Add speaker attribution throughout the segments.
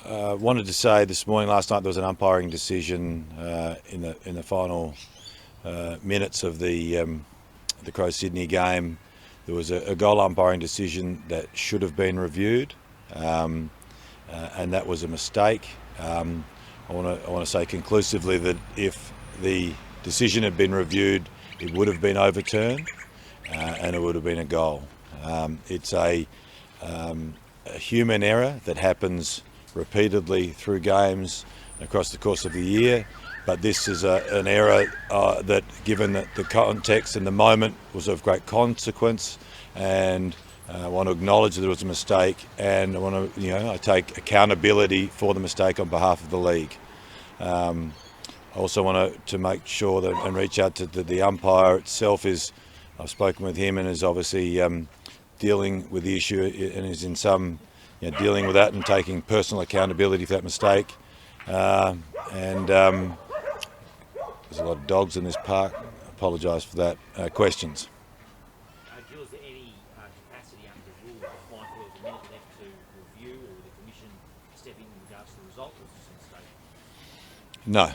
Speaker 1: Wanted to say this morning, last night there was an umpiring decision in the final minutes of the Crows Sydney game. There was a goal umpiring decision that should have been reviewed, and that was a mistake. I want to say conclusively that if the decision had been reviewed, it would have been overturned, and it would have been a goal. It's a human error that happens repeatedly through games across the course of the year, but this is an error that, given that the context and the moment, was of great consequence, and I want to acknowledge that there was a mistake, and I take accountability for the mistake on behalf of the league. I also want to make sure that and reach out to the umpire itself. I've spoken with him and is obviously dealing with the issue and is in some dealing with that and taking personal accountability for that mistake. And there's a lot of dogs in this park. I apologise for that. Questions?
Speaker 2: Jill, is there any capacity under the rule of mindful of a minute left to review, or the Commission step in regards to the result, or is this a mistake?
Speaker 1: No.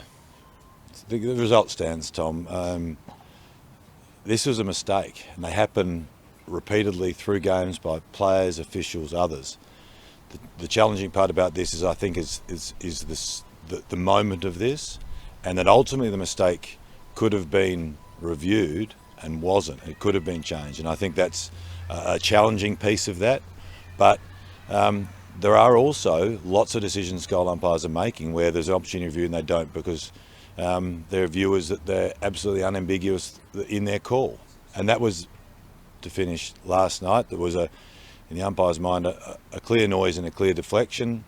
Speaker 1: The result stands, Tom. This was a mistake, and they happen repeatedly through games by players, officials, others. The challenging part about this is, I think, is the moment of this, and that ultimately the mistake could have been reviewed and wasn't. It could have been changed, and I think that's a challenging piece of that. But there are also lots of decisions goal umpires are making where there's an opportunity to review and they don't, because their view is that they're absolutely unambiguous in their call. And that was, to finish last night, there was in the umpire's mind, a clear noise and a clear deflection,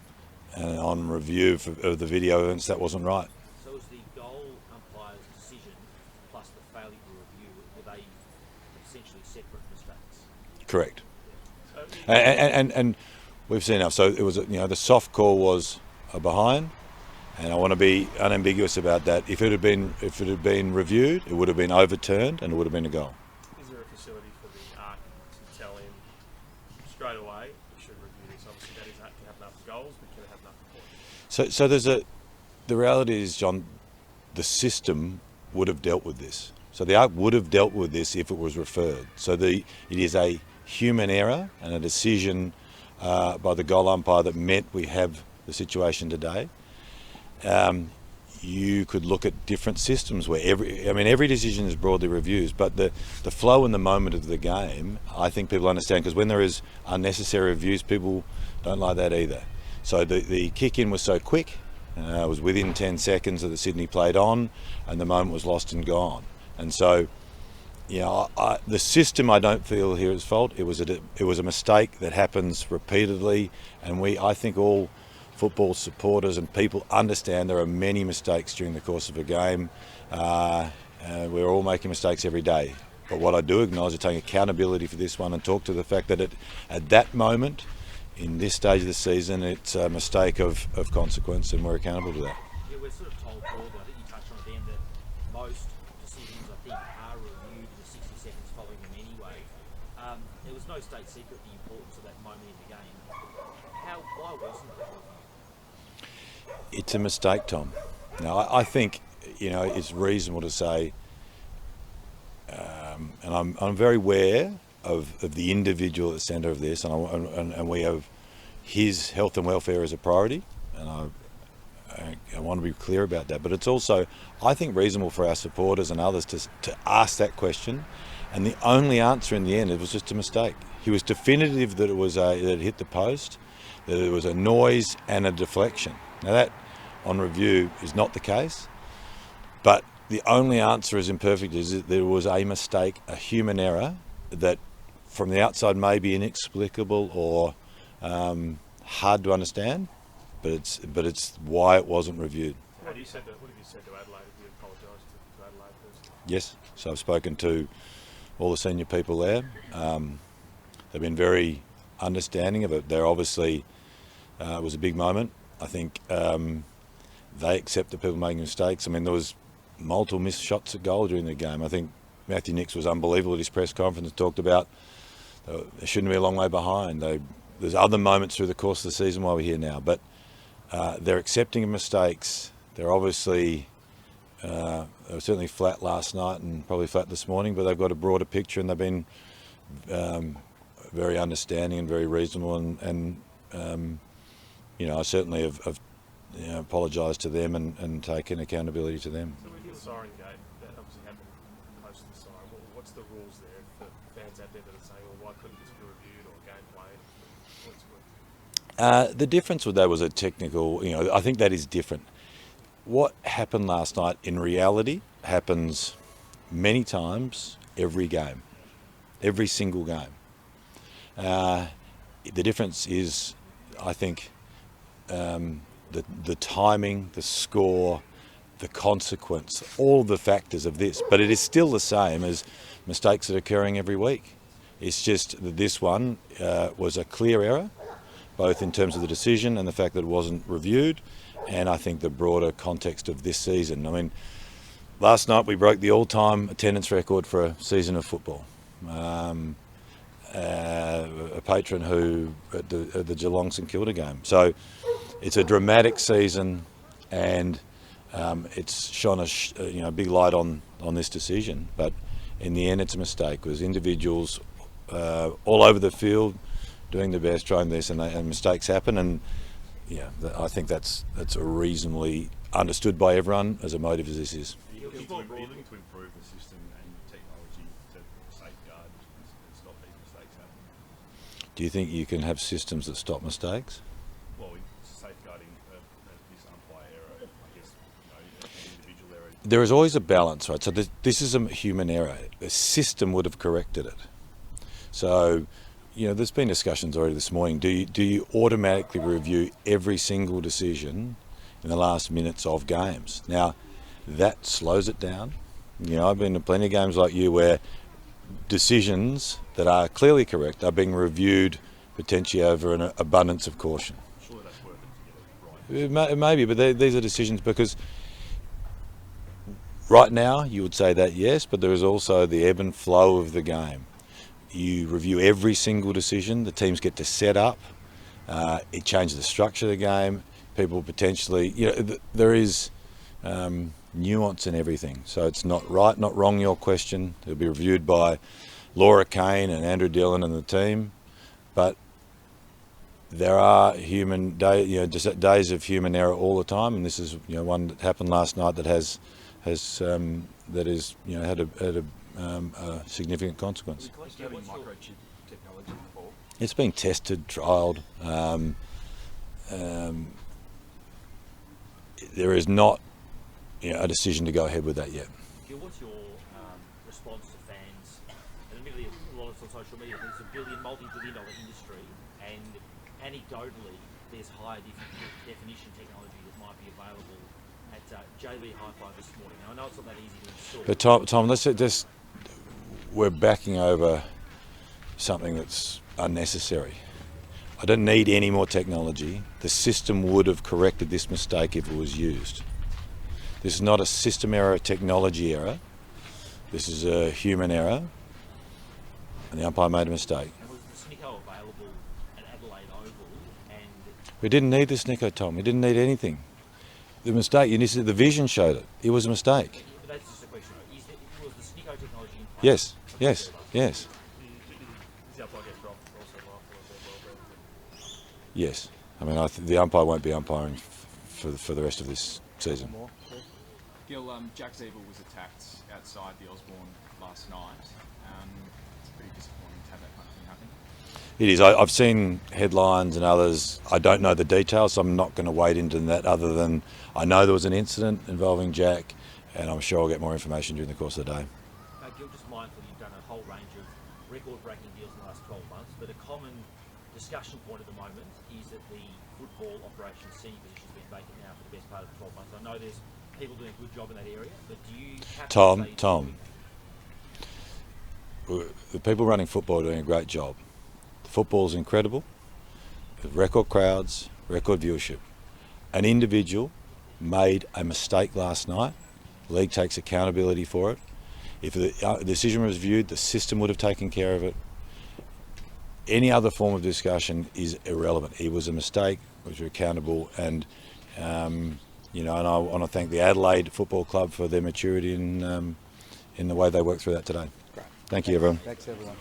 Speaker 1: and on review of the video evidence, that wasn't right.
Speaker 2: So was the goal umpire's decision plus the failure to review, were they essentially separate mistakes?
Speaker 1: Correct. And we've seen enough. So it was, the soft call was a behind, and I want to be unambiguous about that. If it had been reviewed, it would have been overturned and it would have been a goal.
Speaker 3: Is there a facility for the ARC to tell him straight away we should review this? Obviously, that can have enough goals, but can it have enough points?
Speaker 1: So the reality is, John, the system would have dealt with this. So the ARC would have dealt with this if it was referred. So it is a human error and a decision by the goal umpire that meant we have the situation today. You could look at different systems where every decision is broadly reviewed, but the flow and the moment of the game, I think people understand, because when there is unnecessary reviews, people don't like that either. So the kick-in was so quick, it was within 10 seconds that the Sydney played on, and the moment was lost and gone. And so, the system, I don't feel here is fault. It was a mistake that happens repeatedly, and I think all football supporters and people understand there are many mistakes during the course of a game. We're all making mistakes every day. But what I do acknowledge is taking accountability for this one and talk to the fact that at that moment, in this stage of the season, it's a mistake of consequence, and we're accountable to that.
Speaker 2: Yeah, we're sort of told broadly, I think you touched on it then, that most decisions, I think, are reviewed in the 60 seconds following them anyway. There was no state secret the importance of that moment in the game. Why wasn't it reviewed?
Speaker 1: It's a mistake, Tom. Now, I think, it's reasonable to say, and I'm very aware of the individual at the centre of this, and we have his health and welfare as a priority, and I want to be clear about that. But it's also, I think, reasonable for our supporters and others to ask that question, and the only answer in the end, it was just a mistake. He was definitive that that it hit the post, that it was a noise and a deflection. Now that, on review, is not the case, but the only answer, as imperfect as that there was a mistake, a human error that from the outside may be inexplicable or hard to understand, but it's why it wasn't reviewed.
Speaker 3: What have you said to Adelaide? Have you apologised to Adelaide first?
Speaker 1: Yes, so I've spoken to all the senior people there. They've been very understanding of it. They're obviously, it was a big moment. I think they accept the people making mistakes. There was multiple missed shots at goal during the game. I think Matthew Nicks was unbelievable at his press conference, talked about they shouldn't be a long way behind. There's other moments through the course of the season while we're here now, but they're accepting of mistakes. They're obviously they were certainly flat last night and probably flat this morning, but they've got a broader picture and they've been very understanding and very reasonable. And I certainly have apologised to them and taken accountability to them.
Speaker 3: So with the siren gate, that obviously happened post the siren. What's the rules there for fans out there that are saying, well, why couldn't this be reviewed or game played?
Speaker 1: The difference with that was a technical, I think that is different. What happened last night in reality happens many times every game, every single game. The difference is, I think, the timing, the score, the consequence, all the factors of this. But it is still the same as mistakes that are occurring every week. It's just that this one was a clear error, both in terms of the decision and the fact that it wasn't reviewed, and I think the broader context of this season. I mean, last night we broke the all-time attendance record for a season of football. A patron who at the Geelong St Kilda game. So it's a dramatic season, and it's shone a big light on this decision. But in the end, it's a mistake. It was individuals all over the field doing their best, trying this, and mistakes happen. And I think that's a reasonably understood by everyone as a motive as this is.
Speaker 4: Are you looking to improve the system and technology to safeguard and stop these mistakes happening?
Speaker 1: Do you think you can have systems that stop mistakes?
Speaker 4: Well, safeguarding this umpire error, I guess, an individual error.
Speaker 1: There is always a balance, right? So this is a human error. The system would have corrected it. So, there's been discussions already this morning. Do you automatically review every single decision in the last minutes of games? Now, that slows it down. I've been to plenty of games like you where decisions that are clearly correct are being reviewed potentially over an abundance of caution.
Speaker 4: Surely that's worth it to get it right.
Speaker 1: It may be, but these are decisions because right now you would say that yes, but there is also the ebb and flow of the game. You review every single decision. The teams get to set up. It changes the structure of the game. People potentially, there is nuance in everything. So it's not right, not wrong, your question. It'll be reviewed by Laura Kane and Andrew Dillon and the team. But there are days of human error all the time, and this is one that happened last night that has had a significant consequence.
Speaker 4: Having microchip technology in the ball.
Speaker 1: It's being tested, trialled. There is not a decision to go ahead with that yet.
Speaker 2: Gil, what's your response to fans? And admittedly, a lot of it's on social media. There's a multi-billion-dollar industry, and anecdotally, there's higher definition technology that might be available at JB Hi-Fi this morning. Now, I know it's not that easy to install.
Speaker 1: But Tom, we're backing over something that's unnecessary. I don't need any more technology. The system would have corrected this mistake if it was used. This is not a system error, a technology error. This is a human error, and the umpire made a mistake.
Speaker 2: And was the Snicko available at Adelaide Oval? And
Speaker 1: We didn't need the Snicko, Tom. We didn't need anything. The mistake, the vision showed it. It was a mistake.
Speaker 2: but that's just a question. Was the Snicko technology in place?
Speaker 1: Yes.
Speaker 3: Is the umpire get dropped also mindful of their well-being?
Speaker 1: Yes. I mean, the umpire won't be umpiring for the rest of this season.
Speaker 5: Gil, Jack Ziebell was attacked outside the Osborne last night. It's pretty disappointing to have that kind of thing happen.
Speaker 1: It is. I've seen headlines and others. I don't know the details, so I'm not going to wade into that other than I know there was an incident involving Jack, and I'm sure I'll get more information during the course of the day.
Speaker 2: Gil, just mindful you've done a whole range of record-breaking deals in the last 12 months, but a common discussion point at the moment is that the football operations senior position has been vacant now for the best part of 12 months. I know there's people doing a good job in that area, but do you have to say
Speaker 1: Tom, the people running football are doing a great job. The football's incredible. Record crowds, record viewership. An individual made a mistake last night. The league takes accountability for it. If the decision was viewed, the system would have taken care of it. Any other form of discussion is irrelevant. It was a mistake. which are accountable, and you know, and I want to thank the Adelaide Football Club for their maturity in the way they worked through that today.
Speaker 6: Great.
Speaker 1: Thank you, everyone.
Speaker 6: Thanks, everyone.